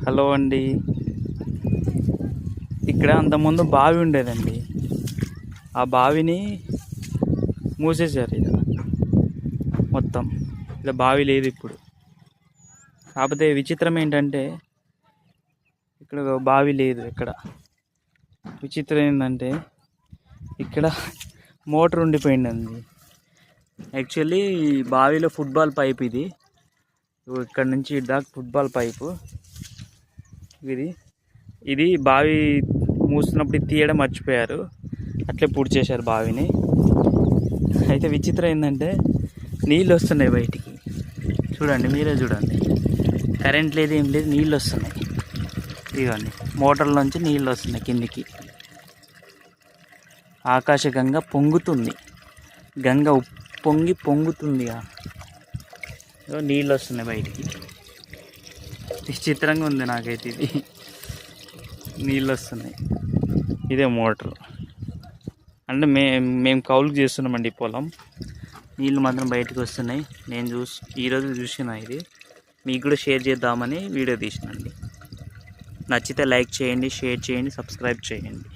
Hello అండి. ఇక్కడ అంతకుముందు బావి ఉండేదండి. ఆ బావిని మూసేశారు. ఇక మొత్తం ఇలా బావి లేదు ఇప్పుడు. కాకపోతే విచిత్రం ఏంటంటే ఇక్కడ బావి లేదు. ఇక్కడ విచిత్రం ఏంటంటే ఇక్కడ మోటార్ ఉండిపోయిందండి. యాక్చువల్లీ బావిలో ఫుట్బాల్ పైప్ ఇది. ఇక్కడ నుంచి దాకా ఫుట్బాల్ పైపు ఇది బావి మూస్తున్నప్పుడు తీయడం మర్చిపోయారు, అట్లే పూర్తి చేశారు బావిని. అయితే విచిత్రం ఏంటంటే నీళ్ళు వస్తున్నాయి బయటికి. చూడండి, మీరే చూడండి. కరెంట్ లేదు, ఏం లేదు, నీళ్ళు వస్తున్నాయి. ఇదిగోండి, మోటార్ల నుంచి నీళ్ళు వస్తున్నాయి కిందికి. ఆకాశగంగా పొంగుతుంది. గంగ పొంగుతుంది. నీళ్ళు వస్తున్నాయి బయటికి. విచిత్రంగా ఉంది నాకైతే ఇది. నీళ్ళు వస్తున్నాయి. ఇదే మోటార్. అంటే మేము కౌలుకు చేస్తున్నామండి పొలం. నీళ్ళు మాత్రం బయటకు వస్తున్నాయి. నేను ఈరోజు చూసిన ఇది. మీకు కూడా షేర్ చేద్దామని వీడియో తీసినండి. నచ్చితే లైక్ చేయండి, షేర్ చేయండి, సబ్స్క్రైబ్ చేయండి.